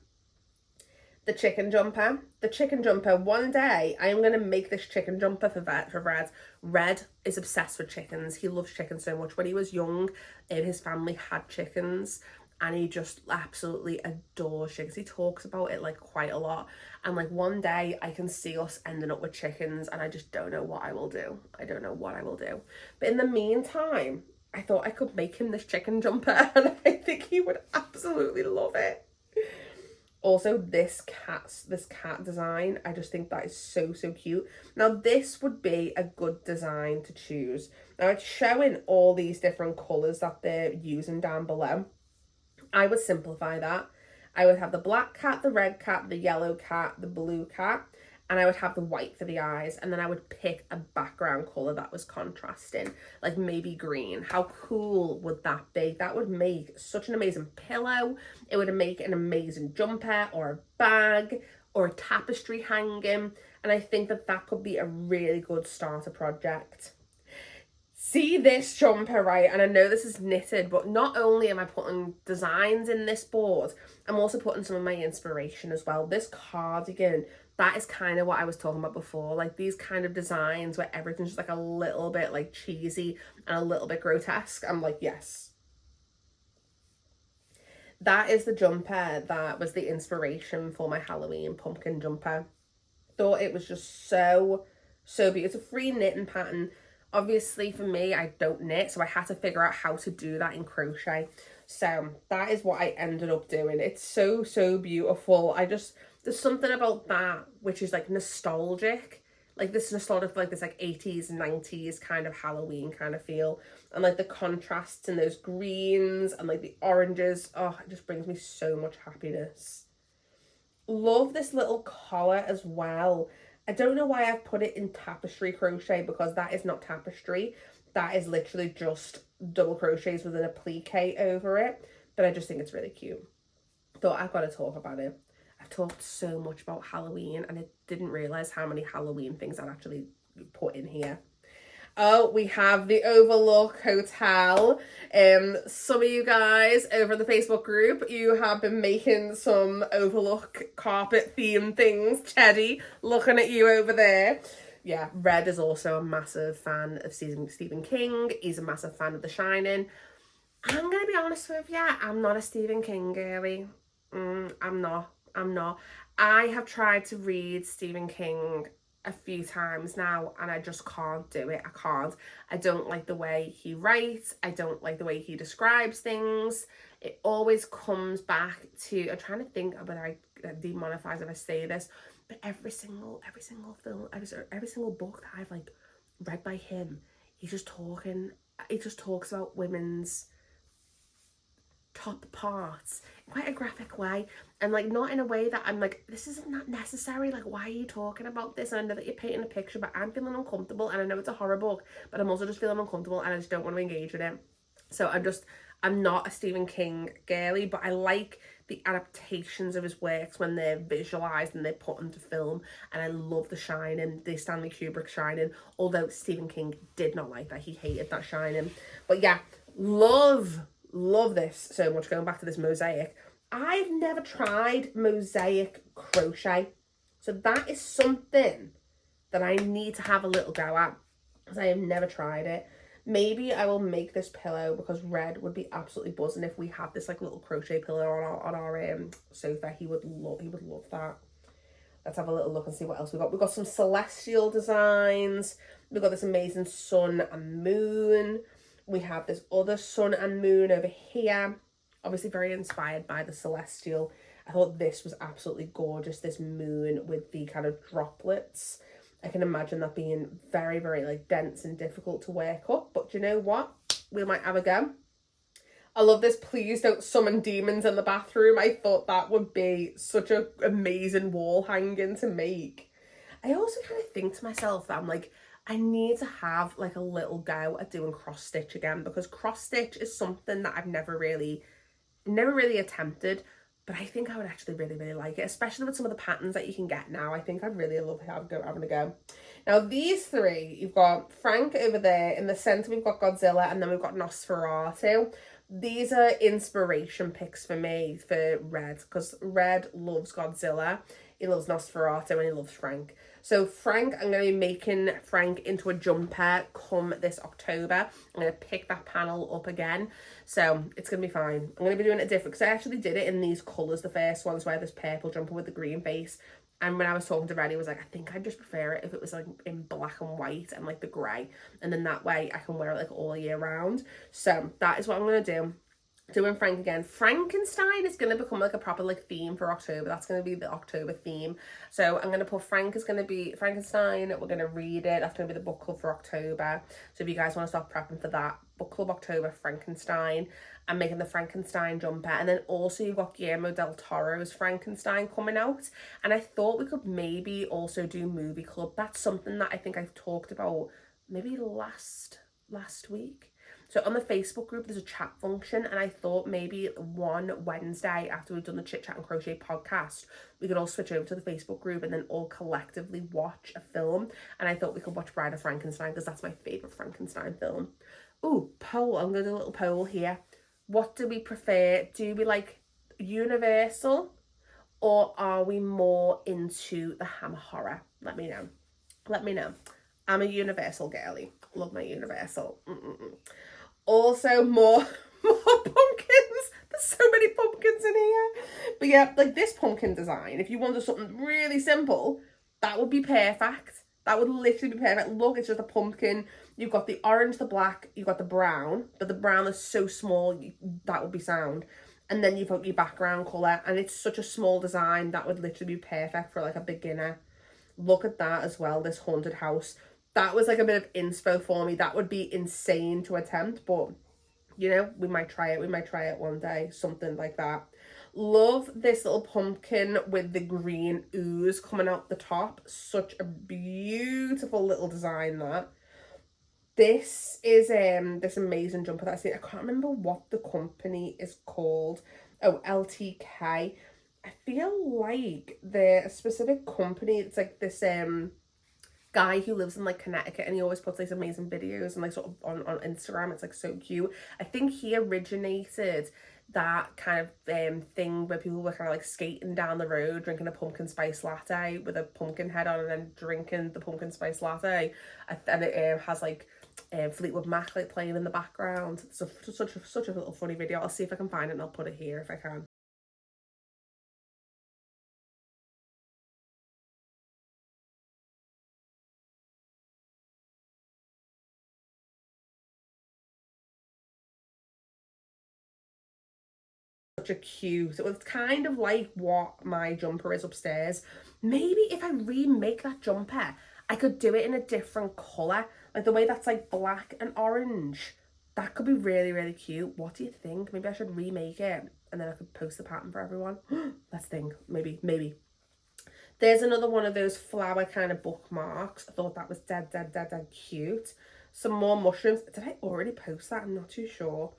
Speaker 1: The chicken jumper. The chicken jumper. One day I am going to make this chicken jumper for Red. Red is obsessed with chickens. He loves chickens so much. When he was young, his family had chickens, and he just absolutely adores chickens. He talks about it like quite a lot. And like one day I can see us ending up with chickens, and I just don't know what I will do. I don't know what I will do. But in the meantime, I thought I could make him this chicken jumper, and I think he would absolutely love it. Also, this cat design, I just think that is so, so cute. Now, this would be a good design to choose. Now, it's showing all these different colours that they're using down below. I would simplify that. I would have the black cat, the red cat, the yellow cat, the blue cat, and I would have the white for the eyes, and then I would pick a background colour that was contrasting, like maybe green. How cool would that be? That would make such an amazing pillow. It would make an amazing jumper or a bag or a tapestry hanging, and I think that that could be a really good starter project. See this jumper, right? And I know this is knitted, but not only am I putting designs in this board, I'm also putting some of my inspiration as well. This cardigan, that is kind of what I was talking about before. Like these kind of designs where everything's just like a little bit like cheesy and a little bit grotesque. I'm like, yes. That is the jumper that was the inspiration for my Halloween pumpkin jumper. Thought it was just so, so beautiful. It's a free knitting pattern. Obviously for me, I don't knit, so I had to figure out how to do that in crochet. So that is what I ended up doing. It's so, so beautiful. There's something about that which is like nostalgic. Like this nostalgic, like this like 80s, 90s kind of Halloween kind of feel. And like the contrasts and those greens and like the oranges. Oh, it just brings me so much happiness. Love this little collar as well. I don't know why I've put it in tapestry crochet, because that is not tapestry. That is literally just double crochets with an applique over it. But I just think it's really cute. Thought I've got to talk about it. I've talked so much about Halloween, and I didn't realise how many Halloween things I'd actually put in here. Oh, we have the Overlook Hotel. Some of you guys over the Facebook group, you have been making some Overlook carpet theme things. Teddy, looking at you over there. Yeah, Red is also a massive fan of Stephen King. He's a massive fan of The Shining. I'm going to be honest with you, I'm not a Stephen King girly. I'm not. I have tried to read Stephen King a few times now and I just can't do it. I can't. I don't like the way he writes. I don't like the way he describes things. It always comes back to, I'm trying to think about I demonetize if I say this, but every single film, every single book that I've like read by him, he just talks about women's top parts in quite a graphic way, and like not in a way that I'm like, this isn't that necessary, like why are you talking about this? And I know that you're painting a picture, but I'm feeling uncomfortable, and I know it's a horror book, but I'm also just feeling uncomfortable and I just don't want to engage with it. So I'm not a Stephen King girly, but I like the adaptations of his works when they're visualized and they're put into film. And I love The Shining, the Stanley Kubrick Shining, although Stephen King did not like that. He hated that Shining. But yeah, love this so much. Going back to this mosaic, I've never tried mosaic crochet, so that is something that I need to have a little go at, because I have never tried it. Maybe I will make this pillow, because Red would be absolutely buzzing if we had this like little crochet pillow on our sofa. He would love that. Let's have a little look and see what else we got. We've got some celestial designs. We've got this amazing sun and moon. We have this other sun and moon over here. Obviously very inspired by the celestial. I thought this was absolutely gorgeous. This moon with the kind of droplets. I can imagine that being very, very like dense and difficult to work up. But you know what? We might have a go. I love this please don't summon demons in the bathroom. I thought that would be such an amazing wall hanging to make. I also kind of think to myself that I'm like, I need to have like a little go at doing cross stitch again, because cross stitch is something that I've never really attempted, but I think I would actually really like it, especially with some of the patterns that you can get now. I think I'd really love having a go. Now these three, you've got Frank over there. In the center we've got Godzilla, and then we've got Nosferatu. These are inspiration picks for me for Red, because Red loves Godzilla, he loves Nosferatu, and he loves Frank. So Frank, I'm going to be making Frank into a jumper come this October. I'm going to pick that panel up again. So it's going to be fine. I'm going to be doing it different, because I actually did it in these colours. The first one's where this purple jumper with the green face. And when I was talking to Red, he was like, I think I'd just prefer it if it was like in black and white and like the grey. And then that way I can wear it like all year round. So that is what I'm going to do. Doing Frank again. Frankenstein is going to become like a proper like theme for October. That's going to be the October theme. So I'm going to put Frank is going to be Frankenstein. We're going to read it. That's going to be the book club for October. So if you guys want to start prepping for that, book club October, Frankenstein. I'm making the Frankenstein jumper. And then also you've got Guillermo del Toro's Frankenstein coming out. And I thought we could maybe also do movie club. That's something that I think I've talked about maybe last week. So on the Facebook group, there's a chat function, and I thought maybe one Wednesday after we've done the Chit, Chat and Crochet podcast, we could all switch over to the Facebook group and then all collectively watch a film. And I thought we could watch Bride of Frankenstein, because that's my favourite Frankenstein film. Ooh, poll. I'm going to do a little poll here. What do we prefer? Do we like Universal, or are we more into the Hammer horror? Let me know. I'm a Universal girly. Love my Universal. Also more pumpkins. There's so many pumpkins in here. But yeah, like this pumpkin design, if you wanted something really simple, that would be perfect. That would literally be perfect. Look, it's just a pumpkin. You've got the orange, the black, you've got the brown, but the brown is so small, that would be sound. And then you've got your background colour, and it's such a small design, that would literally be perfect for like a beginner. Look at that as well, this haunted house. That was like a bit of inspo for me. That would be insane to attempt, but you know, we might try it. We might try it one day, something like that. Love this little pumpkin with the green ooze coming out the top. Such a beautiful little design, that. This is this amazing jumper that I see. I can't remember what the company is called. Oh, LTK. I feel like they're a specific company. It's like this guy who lives in like Connecticut, and he always puts these amazing videos and like sort of on Instagram. It's like so cute. I think he originated that kind of thing where people were kind of like skating down the road drinking a pumpkin spice latte with a pumpkin head on and then drinking the pumpkin spice latte, and it has like Fleetwood Mac like playing in the background. It's such a little funny video. I'll see if I can find it and I'll put it here if I can. Such a cute, it's kind of like what my jumper is upstairs. Maybe if I remake that jumper, I could do it in a different colour, like the way that's like black and orange. That could be really, really cute. What do you think? Maybe I should remake it and then I could post the pattern for everyone. Let's think. Maybe. There's another one of those flower kind of bookmarks. I thought that was dead cute. Some more mushrooms. Did I already post that? I'm not too sure.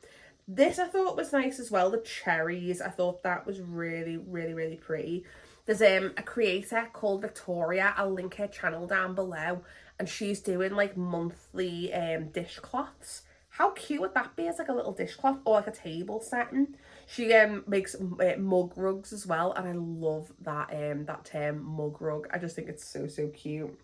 Speaker 1: This I thought was nice as well. The cherries. I thought that was really, really, really pretty. There's a creator called Victoria. I'll link her channel down below. And she's doing like monthly dishcloths. How cute would that be as like a little dishcloth or like a table setting? She makes mug rugs as well, and I love that that term mug rug. I just think it's so cute.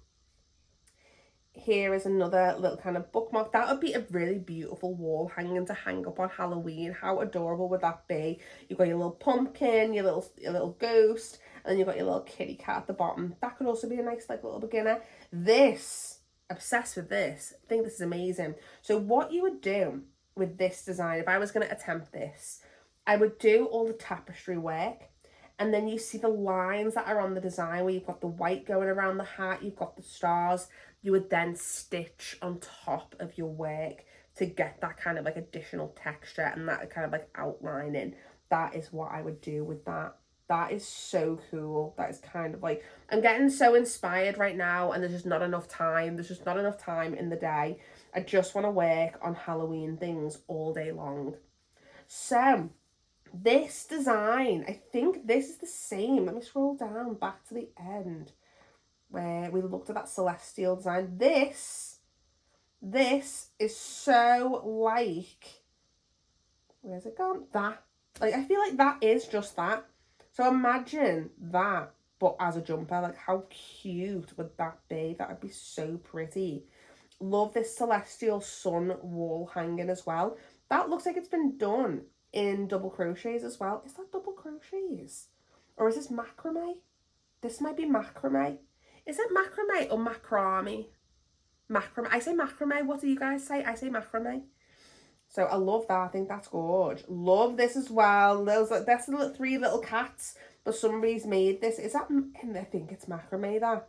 Speaker 1: Here is another little kind of bookmark. That would be a really beautiful wall hanging to hang up on Halloween. How adorable would that be? You've got your little pumpkin, your little ghost, and then you've got your little kitty cat at the bottom. That could also be a nice like little beginner. This, obsessed with this. I think this is amazing. So what you would do with this design, if I was going to attempt this, I would do all the tapestry work, and then you see the lines that are on the design where you've got the white going around the hat, you've got the stars. You would then stitch on top of your work to get that kind of like additional texture and that kind of like outlining. That is what I would do with that. That is so cool. That is kind of like, I'm getting so inspired right now, and there's just not enough time. There's just not enough time in the day. I just want to work on Halloween things all day long. So this design, I think this is the same. Let me scroll down back to the end where we looked at that celestial design. This is so like, where's it gone? That, like, I feel like that is just that. So imagine that, but as a jumper. Like, how cute would that be? That would be so pretty. Love this celestial sun wall hanging as well. That looks like it's been done in double crochets as well. Is that double crochets? Or is this macrame? This might be macrame. Is it macrame or macrame? Macrame. I say macrame. What do you guys say? I say macrame. So I love that. I think that's gorgeous. Love this as well. That's the three little cats, but somebody's made this. Is that? I think it's macrame that.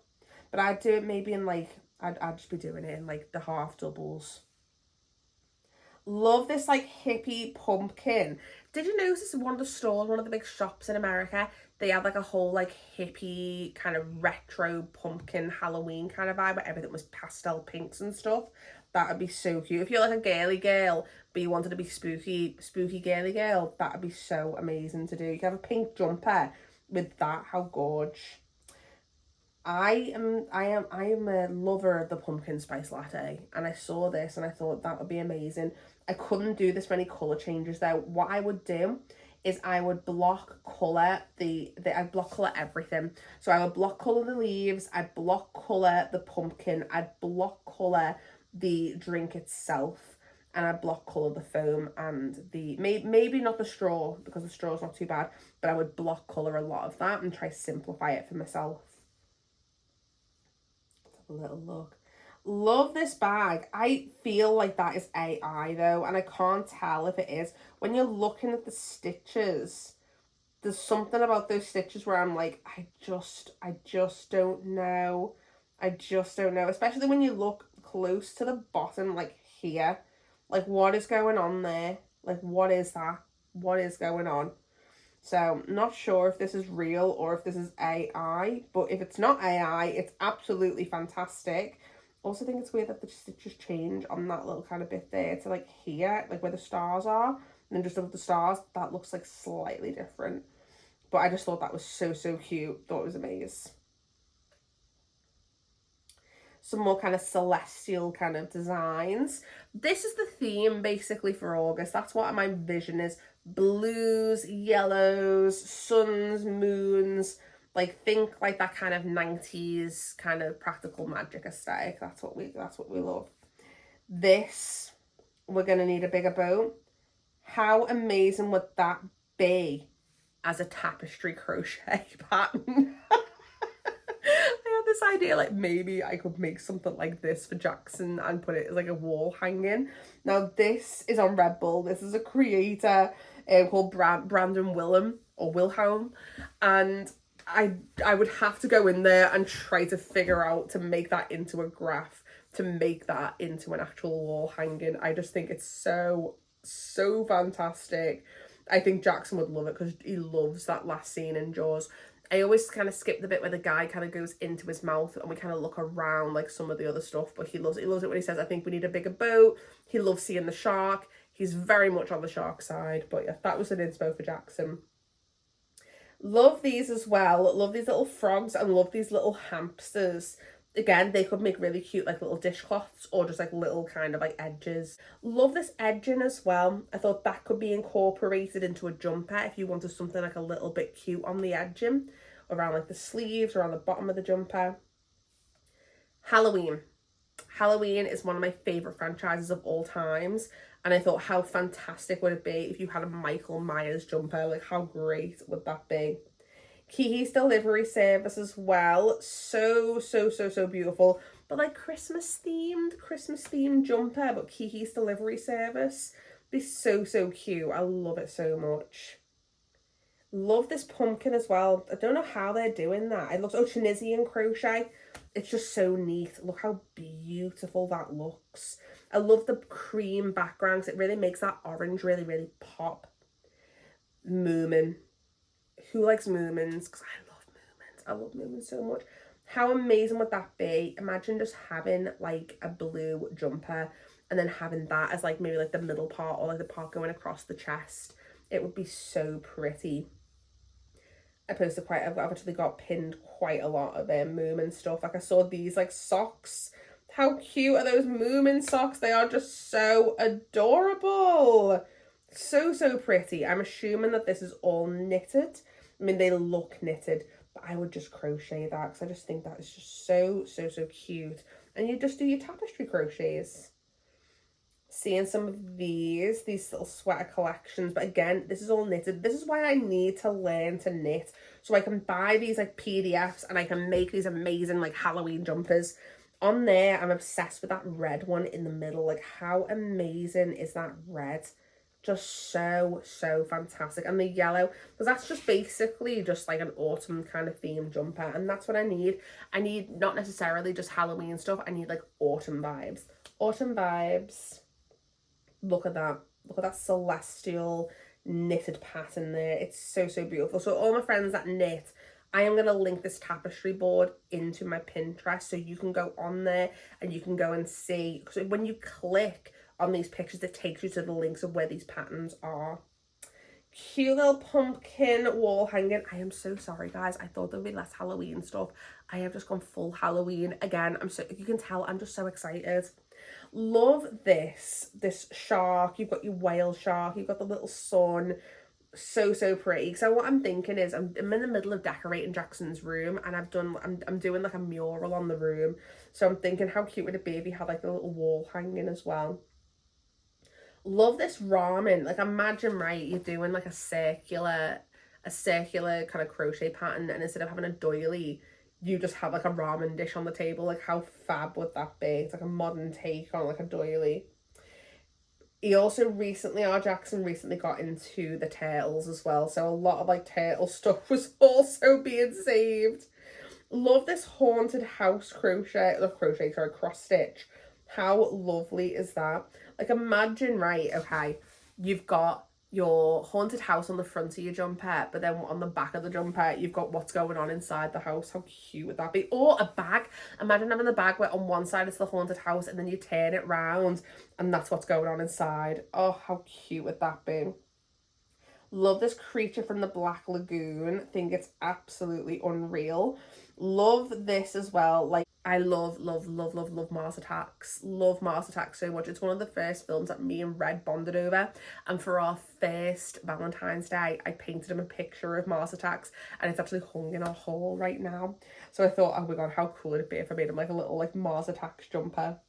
Speaker 1: But I'd do it maybe in like, I'd just be doing it in like the half doubles. Love this like hippie pumpkin. Did you notice in one of the stores, one of the big shops in America, they had like a whole like hippie kind of retro pumpkin Halloween kind of vibe where everything was pastel pinks and stuff? That would be so cute. If you're like a girly girl, but you wanted to be spooky girly girl, that would be so amazing to do. You can have a pink jumper with that. How gorgeous. I am a lover of the pumpkin spice latte, and I saw this and I thought that would be amazing. I couldn't do this many colour changes though. What I would do is I would block colour I'd block colour everything. So I would block colour the leaves, I'd block colour the pumpkin, I'd block colour the drink itself, and I'd block colour the foam and the maybe not the straw, because the straw's not too bad, but I would block colour a lot of that and try simplify it for myself. A little look. Love this bag. I feel like that is AI though, and I can't tell if it is. When you're looking at the stitches, there's something about those stitches where I'm like, I just don't know. I just don't know. Especially when you look close to the bottom, like here. Like, what is going on there? Like, what is that? What is going on? So, not sure if this is real or if this is AI, but if it's not AI, it's absolutely fantastic. Also think it's weird that the stitches change on that little kind of bit there to like here, like where the stars are, and then just above the stars, that looks like slightly different. But I just thought that was so cute. Thought it was amazing. some more kind of celestial kind of designs. This is the theme basically for August. That's what my vision is. Blues, yellows, suns, moons, like think like that kind of 90s kind of practical magic aesthetic. That's what we love. This, we're gonna need a bigger bow. How amazing would that be as a tapestry crochet pattern? I had this idea, like maybe I could make something like this for Jackson and put it as like a wall hanging. Now this is on Red Bull. This is a creator called Brandon Wilhelm, and I would have to go in there and try to figure out to make that into a graph, to make that into an actual wall hanging. I just think it's so fantastic. I think Jackson would love it because he loves that last scene in Jaws. I always kind of skip the bit where the guy kind of goes into his mouth and we kind of look around like some of the other stuff, but he loves it when he says, I think we need a bigger boat. He loves seeing the shark. He's very much on the shark side, but yeah, that was an inspo for Jackson. Love these as well. Love these little frogs and love these little hamsters. Again, they could make really cute like little dishcloths or just like little kind of like edges. Love this edging as well. I thought that could be incorporated into a jumper if you wanted something like a little bit cute on the edging, around like the sleeves, around the bottom of the jumper. Halloween. Halloween is one of my favourite franchises of all times. And I thought, how fantastic would it be if you had a Michael Myers jumper? Like, how great would that be? Kiki's delivery service as well. So beautiful. But like Christmas themed jumper, but Kiki's delivery service. Be so cute. I love it so much. Love this pumpkin as well. I don't know how they're doing that. It looks, Tunisian crochet. It's just so neat. Look how beautiful that looks. I love the cream background because it really makes that orange really pop. Moomin. Who likes Moomins? Because I love Moomins. I love Moomins so much. How amazing would that be? Imagine just having like a blue jumper and then having that as like maybe like the middle part or like the part going across the chest. It would be so pretty. I've actually got pinned quite a lot of Moomin stuff. Like I saw these like socks. How cute are those Moomin socks? They are just so adorable. So pretty. I'm assuming that this is all knitted. I mean, they look knitted, but I would just crochet that because I just think that is just so cute. And you just do your tapestry crochets. Seeing some of these little sweater collections, but again, this is all knitted. This is why I need to learn to knit, so I can buy these like PDFs and I can make these amazing like Halloween jumpers. On there, I'm obsessed with that red one in the middle. Like, how amazing is that red? Just so fantastic. And the yellow, because that's just basically just like an autumn kind of theme jumper, and that's what I need. I need not necessarily just Halloween stuff. I need like autumn vibes. Look at that celestial knitted pattern there. It's so beautiful. So all my friends that knit, I am going to link this tapestry board into my Pinterest so you can go on there and you can go and see. Because when you click on these pictures, it takes you to the links of where these patterns are. Cute little pumpkin wall hanging. I am so sorry, guys. I thought there'd be less Halloween stuff. I have just gone full Halloween again. You can tell I'm just so excited. Love this shark. You've got your whale shark. You've got the little sun. So pretty. So what I'm thinking is I'm in the middle of decorating Jackson's room, and I'm doing like a mural on the room. So I'm thinking, how cute would it be if you had like a little wall hanging as well? Love this ramen. Like, imagine, right, you're doing like a circular kind of crochet pattern, and instead of having a doily, you just have like a ramen dish on the table. Like, how fab would that be? It's like a modern take on like a doily. Jackson recently got into the turtles as well, so a lot of like turtle stuff was also being saved. Love this haunted house cross stitch. How lovely is that? Like, imagine, right, okay, you've got your haunted house on the front of your jumper, but then on the back of the jumper, you've got what's going on inside the house. How cute would that be? Or a bag. Imagine having the bag where on one side it's the haunted house and then you turn it round and that's what's going on inside. Oh, how cute would that be? Love this creature from the Black Lagoon. Think it's absolutely unreal. Love this as well. Like, I love Mars Attacks. Love Mars Attacks so much. It's one of the first films that me and Red bonded over. And for our first Valentine's Day, I painted him a picture of Mars Attacks, and it's actually hung in our hall right now. So I thought, oh my god, how cool would it be if I made him like a little like Mars Attacks jumper.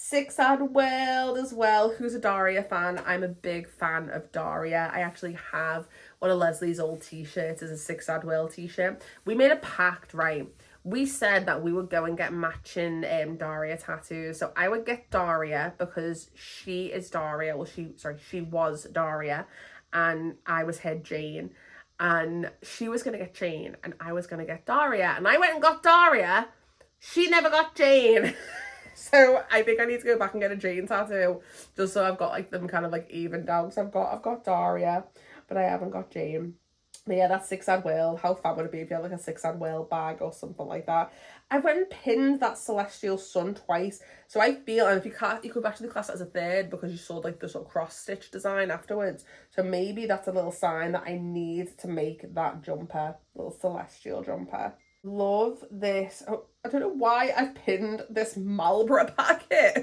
Speaker 1: Six Sad World as well. Who's a Daria fan? I'm a big fan of Daria. I actually have one of Leslie's old t-shirts as a Six Sad World t-shirt. We made a pact, right? We said that we would go and get matching Daria tattoos. So I would get Daria because she is Daria. Well, she was Daria, and I was her Jane. And she was going to get Jane, and I was going to get Daria. And I went and got Daria. She never got Jane. So I think I need to go back and get a Jane tattoo, just so I've got like them kind of like evened out. So I've got Daria, but I haven't got Jane. But yeah, that's Six Sad World. How fab would it be if you had like a Six Sad World bag or something like that? I went and pinned that Celestial Sun twice. So I feel, and if you can't, you could actually class it as a third because you saw like the sort of cross stitch design afterwards. So maybe that's a little sign that I need to make that jumper, little Celestial jumper. Love this. Oh, I don't know why I've pinned this Marlboro packet. I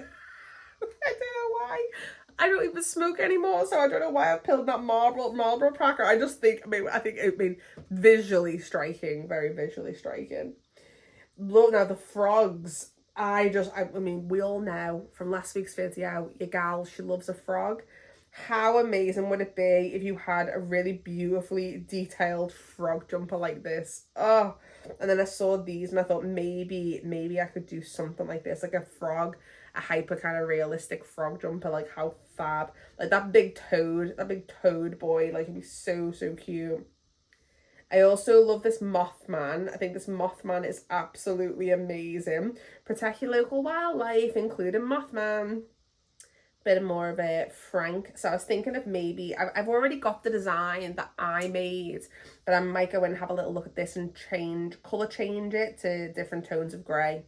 Speaker 1: don't know why. I don't even smoke anymore, so I don't know why I've pinned that Marlboro packet. I just think, I think it made visually striking, very visually striking. Love now the frogs. I mean, we all know from last week's video, your gal, she loves a frog. How amazing would it be if you had a really beautifully detailed frog jumper like this? Oh, and then I saw these and I thought maybe I could do something like this, like a frog, a hyper kind of realistic frog jumper. Like how fab, like that big toad boy, like it'd be so cute. I also love this Mothman. I think this Mothman is absolutely amazing. Protect your local wildlife, including Mothman. Bit more of a Frank. So I was thinking of maybe, I've already got the design that I made, but I might go and have a little look at this and colour change it to different tones of grey.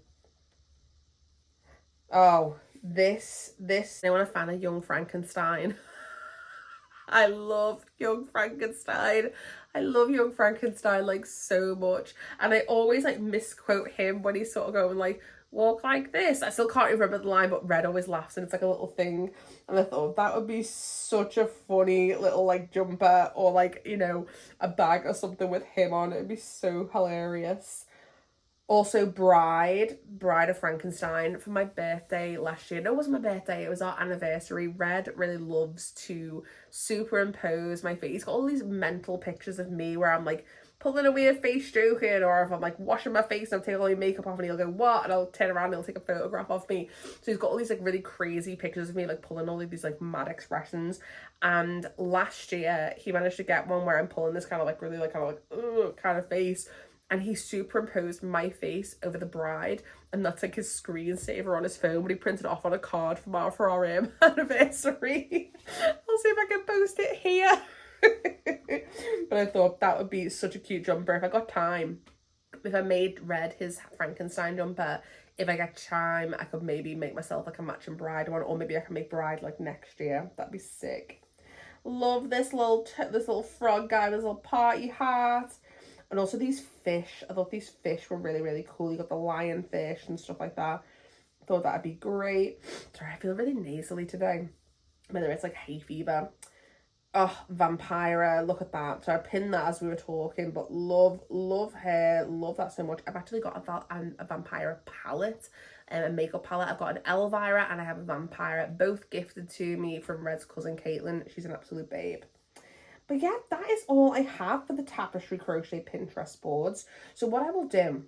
Speaker 1: Oh, this, anyone a fan of Young Frankenstein? I love Young Frankenstein. I love Young Frankenstein like so much. And I always like misquote him when he's sort of going like, walk like this. I still can't remember the line, but Red always laughs and it's like a little thing. And I thought that would be such a funny little like jumper or like, you know, a bag or something with him on. It'd be so hilarious. Also Bride of Frankenstein for my birthday last year. No, it wasn't my birthday, it was our anniversary. Red really loves to superimpose my face. He's got all these mental pictures of me where I'm like pulling a weird face joking, or if I'm like washing my face and I'm taking all my makeup off and he'll go, what? And I'll turn around and he'll take a photograph of me. So he's got all these like really crazy pictures of me like pulling all of these like mad expressions. And last year he managed to get one where I'm pulling this kind of like really like kind of like ugh kind of face, and he superimposed my face over the bride, and that's like his screensaver on his phone, but he printed it off on a card for our anniversary. I'll see if I can post it here. But I thought that would be such a cute jumper if I got time. If I made Red his Frankenstein jumper, if I get time, I could maybe make myself like a matching bride one, or maybe I can make bride like next year. That'd be sick. Love this little frog guy with his little party hat. And also these fish. I thought these fish were really cool. You got the lionfish and stuff like that. I thought that'd be great. Sorry, I feel really nasally today. Whether it's like hay fever. Oh, Vampira, look at that. So I pinned that as we were talking, but love her, love that so much. I've actually got a Vampira palette, a makeup palette. I've got an Elvira and I have a Vampira, both gifted to me from Red's cousin Caitlin. She's an absolute babe. But yeah, that is all I have for the Tapestry Crochet Pinterest boards. So what I will do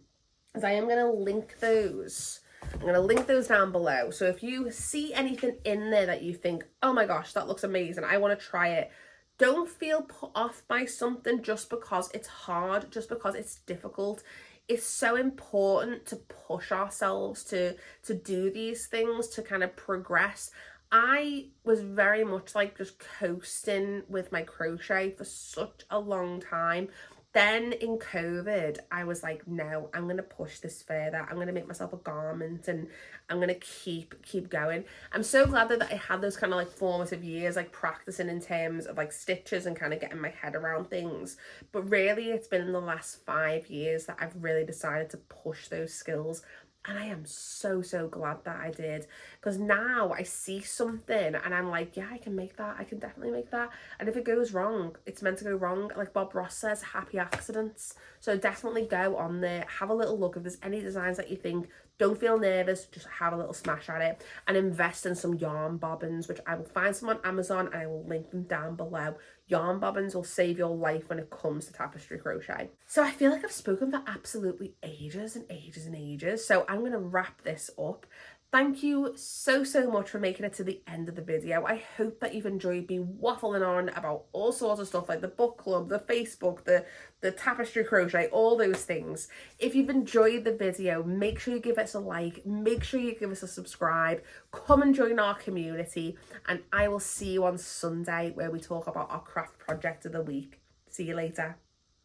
Speaker 1: is I am going to link those. I'm going to link those down below. So if you see anything in there that you think, oh my gosh, that looks amazing, I want to try it. Don't feel put off by something just because it's hard, just because it's difficult. It's so important to push ourselves to do these things, to kind of progress. I was very much like just coasting with my crochet for such a long time. Then in COVID, I was like, no, I'm going to push this further. I'm going to make myself a garment and I'm going to keep going. I'm so glad that I had those kind of like formative years, like practicing in terms of like stitches and kind of getting my head around things. But really, it's been in the last 5 years that I've really decided to push those skills And I am so, so glad that I did, because now I see something and I'm like, yeah, I can make that. I can definitely make that. And if it goes wrong, it's meant to go wrong. Like Bob Ross says, happy accidents. So definitely go on there, have a little look. If there's any designs that you think, don't feel nervous, just have a little smash at it and invest in some yarn bobbins, which I will find some on Amazon and I will link them down below. Yarn bobbins will save your life when it comes to tapestry crochet. So I feel like I've spoken for absolutely ages and ages and ages. So I'm going to wrap this up. Thank you so, so much for making it to the end of the video. I hope that you've enjoyed me waffling on about all sorts of stuff like the book club, the Facebook, the tapestry crochet, all those things. If you've enjoyed the video, make sure you give us a like, make sure you give us a subscribe, come and join our community, and I will see you on Sunday where we talk about our craft project of the week. See you later.